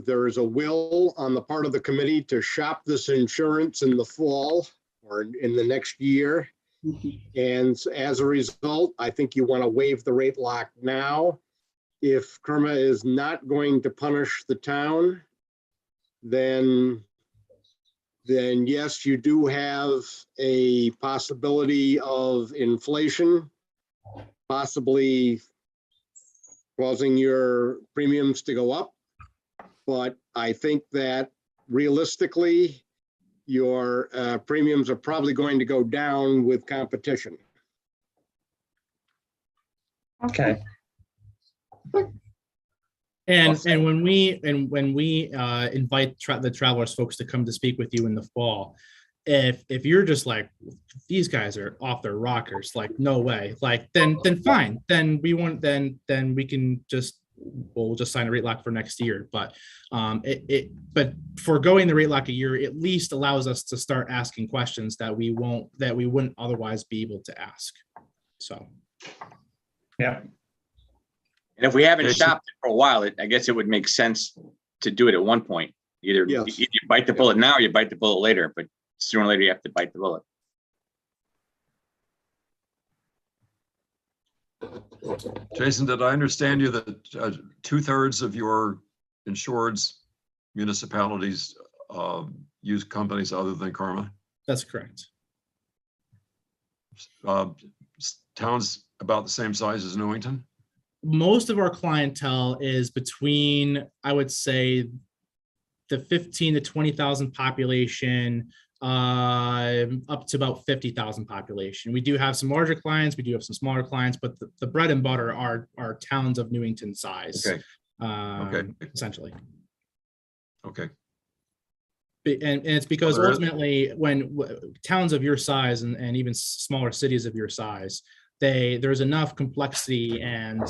there is a will on the part of the committee to shop this insurance in the fall or in the next year. And as a result, I think you want to waive the rate lock now. If Kerma is not going to punish the town, then yes, you do have a possibility of inflation, possibly causing your premiums to go up. But I think that realistically, your premiums are probably going to go down with competition. Okay. And when we invite the Travelers folks to come to speak with you in the fall, if you're just like, these guys are off their rockers, like no way, like then fine, then we'll just sign a rate lock for next year. But but foregoing the rate lock a year at least allows us to start asking questions that we wouldn't otherwise be able to ask. So Yeah. And if we haven't shopped it for a while, I guess it would make sense to do it at one point. Either you bite the bullet now or you bite the bullet later, but sooner or later you have to bite the bullet. Jason, did I understand you that 2/3 of your insureds municipalities use companies other than Karma? that's correct. Towns about the same size as Newington? Most of our clientele is between, I would say, the 15 to 20,000 population, up to about 50,000 population. We do have some larger clients, we do have some smaller clients, but the bread and butter are towns of Newington size. Okay. Okay. Essentially. Okay. And it's because Well, ultimately when towns of your size and even smaller cities of your size, there's enough complexity and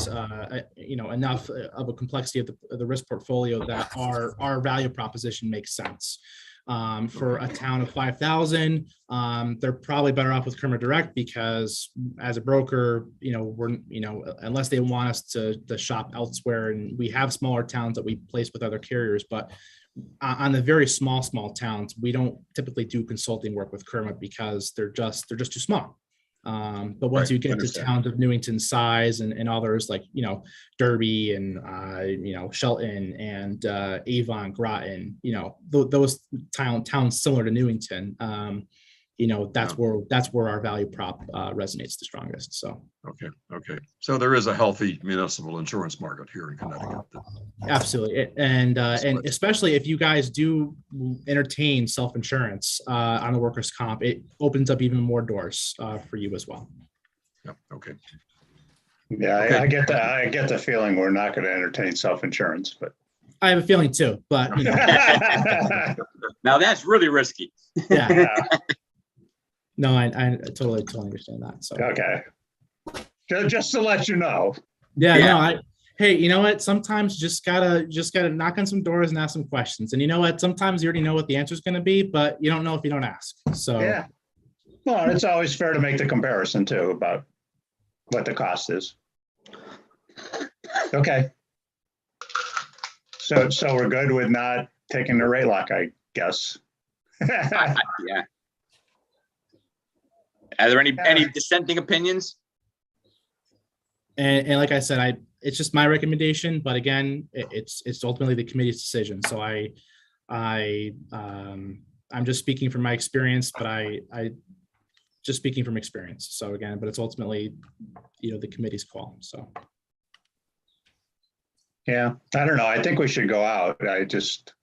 enough of a complexity of the risk portfolio that our value proposition makes sense. For a town of 5,000, they're probably better off with Kerma Direct because as a broker, unless they want us to shop elsewhere, and we have smaller towns that we place with other carriers, but on the very small towns, we don't typically do consulting work with Kerma because they're just too small. But once you get to towns of Newington size and others like, Derby and, Shelton and Avon, Groton, those towns similar to Newington, that's where our value prop resonates the strongest. So. Okay. So there is a healthy municipal insurance market here in Connecticut. Absolutely. And especially if you guys do entertain self-insurance on the workers' comp, it opens up even more doors for you as well. Yep. Okay. Yeah, Okay. I get that. I get the feeling we're not going to entertain self-insurance, but. I have a feeling too, but. Now that's really risky. Yeah. No, I totally understand that. So. Okay. Just to let you know. Yeah. No, hey, you know what? Sometimes just gotta knock on some doors and ask some questions. And you know what? Sometimes you already know what the answer is going to be, but you don't know if you don't ask. So Yeah. Well, it's always fair to make the comparison too about what the cost is. Okay. So we're good with not taking the rate lock, I guess. Yeah. Are there any dissenting opinions? and like I said, it's just my recommendation, but again, it's ultimately the committee's decision. So I'm just speaking from my experience, but I just speaking from experience. So again, but it's ultimately, the committee's call. So. Yeah, I don't know. I think we should go out. I just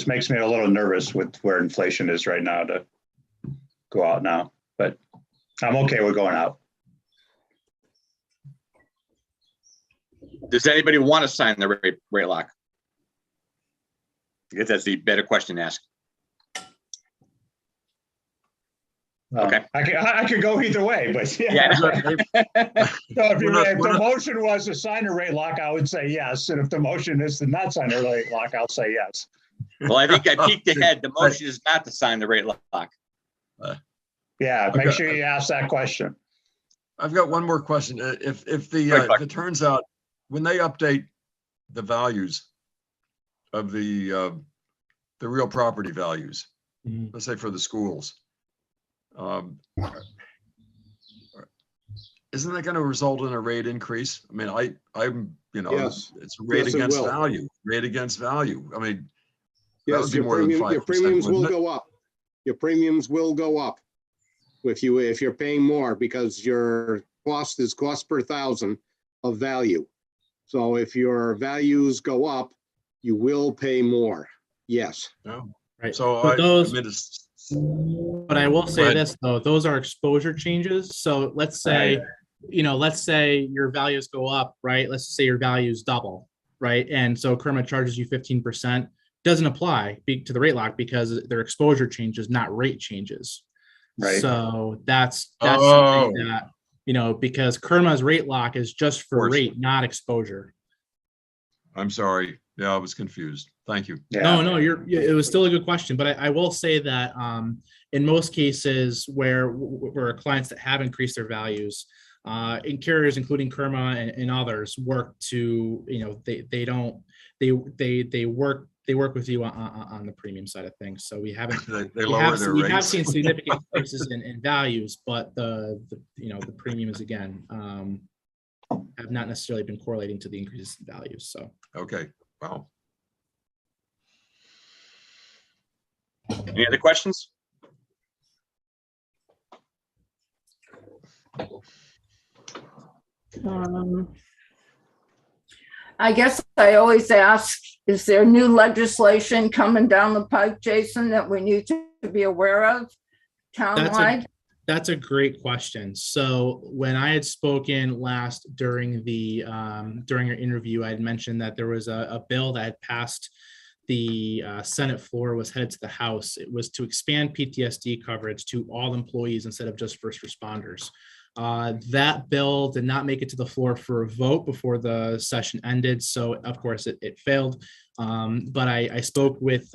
makes me a little nervous with where inflation is right now to go out now, but I'm okay with going out. Does anybody want to sign the rate lock? I guess that's the better question to ask. Okay. I could go either way, but Yeah. So if the motion was to sign a rate lock, I would say yes. And if the motion is to not sign a rate lock, I'll say yes. Well, I think I peeked ahead. The motion is not to sign the rate lock. Yeah, make sure you ask that question. I've got one more question. If it turns out when they update the values of the real property values, let's say for the schools, isn't that going to result in a rate increase? I mean, I'm Yes. it's rate Yes, it against will. value, rate against value. I mean, that Yes, would be your more than premium, 5%. your premiums will wouldn't it? go up. Your premiums will go up if you're paying more, because your cost is cost per thousand of value. So if your values go up, you will pay more. Yes. No. Right. So But but I will say ahead. this though, those are exposure changes. So let's say, let's say your values go up, right? Let's say your values double, right? And so Kerma charges you 15%. Doesn't apply to the rate lock because their exposure changes, not rate changes. Right. So that's something that, because Kerma's rate lock is just for rate, not exposure. I'm sorry. Yeah, I was confused. Thank you. Yeah. No, it was still a good question, but I will say that in most cases where clients that have increased their values, and carriers, including Kerma and others, work to, they work with you on the premium side of things. So we haven't, they lower their rates. We have seen significant increases in values, but the premiums again have not necessarily been correlating to the increases in values. So. Okay. Wow. Any other questions? I guess I always ask, is there new legislation coming down the pipe, Jason, that we need to be aware of townwide? That's a great question. So when I had spoken last during our interview, I had mentioned that there was a bill that had passed the Senate floor, was headed to the House. It was to expand PTSD coverage to all employees instead of just first responders. That bill did not make it to the floor for a vote before the session ended. So of course it failed. But I spoke with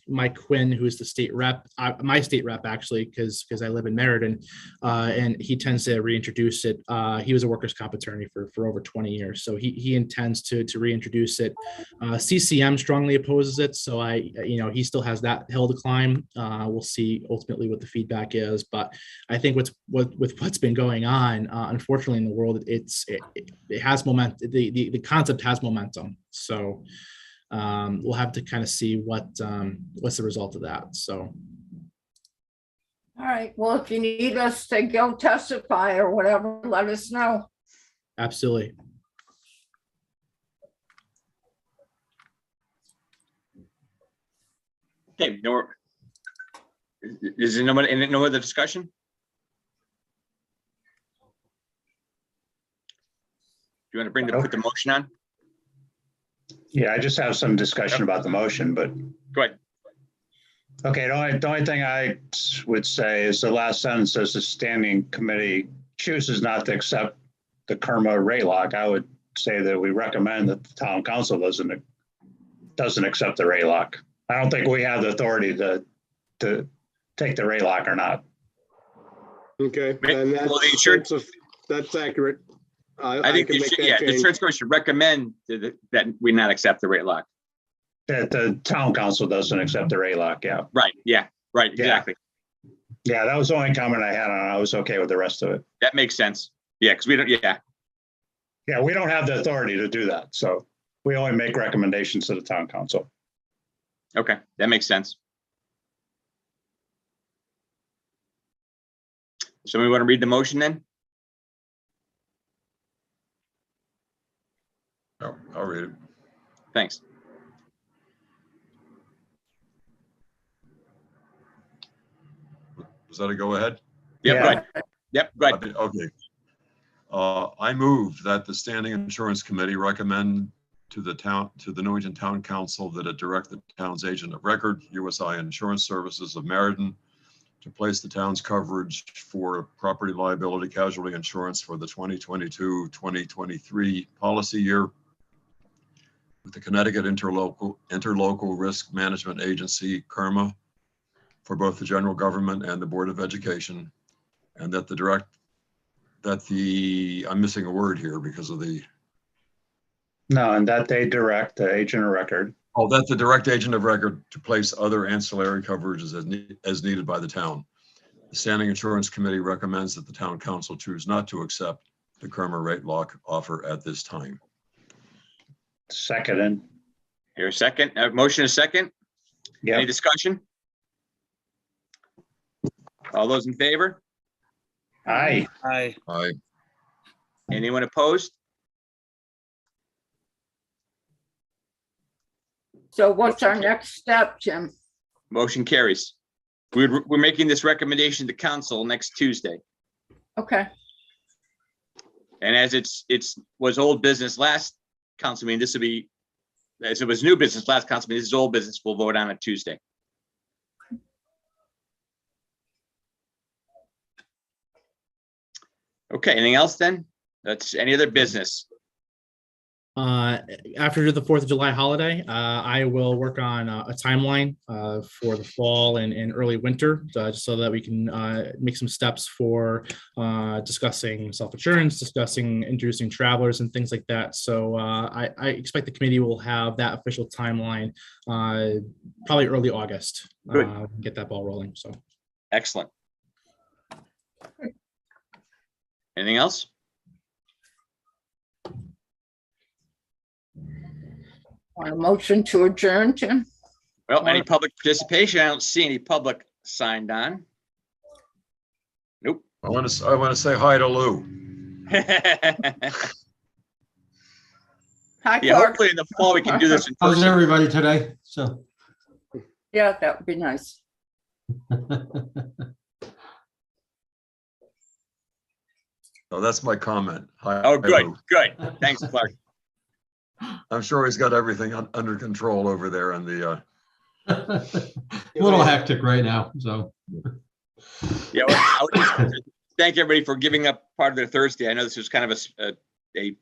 Mike Quinn, who is the state rep, my state rep actually, because I live in Meriden, and he tends to reintroduce it. He was a workers' comp attorney for over 20 years. So he intends to reintroduce it. CCM strongly opposes it. So he still has that hill to climb. We'll see ultimately what the feedback is. But I think with what's been going on, unfortunately in the world, it has momentum. The concept has momentum. So we'll have to kind of see what's the result of that. So. All right. Well, if you need us to go testify or whatever, let us know. Absolutely. Okay. Is there no other discussion? Do you want to put the motion on? Yeah, I just have some discussion about the motion, but Go ahead. okay, the only thing I would say is the last sentence says the standing committee chooses not to accept the Kerma rate lock. I would say that we recommend that the town council doesn't accept the rate lock. I don't think we have the authority to take the rate lock or not. Okay, and that's accurate. I think the insurance commission should recommend that we not accept the rate lock. That the town council doesn't accept the rate lock, yeah. Right, yeah, right, exactly. Yeah, that was the only comment I had on it. I was okay with the rest of it. That makes sense. Yeah, because we don't, yeah. Yeah, we don't have the authority to do that, so we only make recommendations to the town council. Okay, that makes sense. Somebody want to read the motion then? No, I'll read it. Thanks. Was that a go ahead? Yep, Yeah. go ahead. Yep, go ahead. Okay. I move that the Standing Insurance Committee recommend to the Newington Town Council that it direct the town's agent of record, USI Insurance Services of Meriden, to place the town's coverage for property liability casualty insurance for the 2022-2023 policy year with the Connecticut Interlocal Risk Management Agency, CIRMA, for both the general government and the Board of Education, and that I'm missing a word here because of the, No, and that they direct the agent of record. oh, that the direct agent of record to place other ancillary coverages as needed by the town. The Standing Insurance Committee recommends that the town council choose not to accept the CIRMA rate lock offer at this time. Second. Here, a second. Motion is second. Any Yeah. discussion? All those in favor? Aye. Aye. Anyone opposed? So what's our next step, Jim? Motion carries. We're making this recommendation to council next Tuesday. Okay, And as was old business last council meeting, this will be, as it was new business last council meeting, this is old business. We'll vote on it Tuesday. Okay, anything else then? That's any other business? After the 4th of July holiday, I will work on a timeline for the fall and early winter, just so that we can make some steps for discussing self-insurance, discussing introducing travelers and things like that. So I expect the committee will have that official timeline probably early August. Good. Get that ball rolling. So Excellent. Anything else? want a motion to adjourn, Jim? Well, any public participation? I don't see any public signed on. Nope. I want to say hi to Lou. Yeah, Hi, Clark. hopefully in the fall we can do this in How's person. everybody today? So. Yeah, that would be nice. Oh, that's my comment. Hi. Oh, good, Lou. good. Thanks, Clark. I'm sure he's got everything under control over there in the, A little hectic right now, so. Yeah, well, I would just thank everybody for giving up part of their Thursday. I know this was kind of a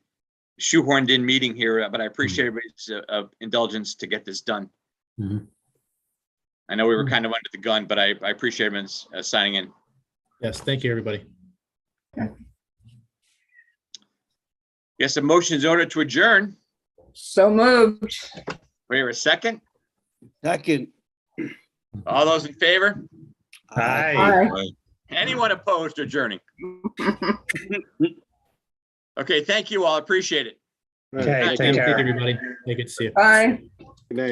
shoehorned in meeting here, but I appreciate everybody's indulgence to get this done. Mhm. I know we were kind of under the gun, but I appreciate everyone's signing in. yes, thank you, everybody. Yes, a motion is ordered to adjourn. So moved. We have a second. Second. All those in favor? Aye. Aye. Anyone opposed to adjourning? Okay, thank you all. Appreciate it. All right. Okay, take Thank you, care. everybody. Hey, good to see you. Bye.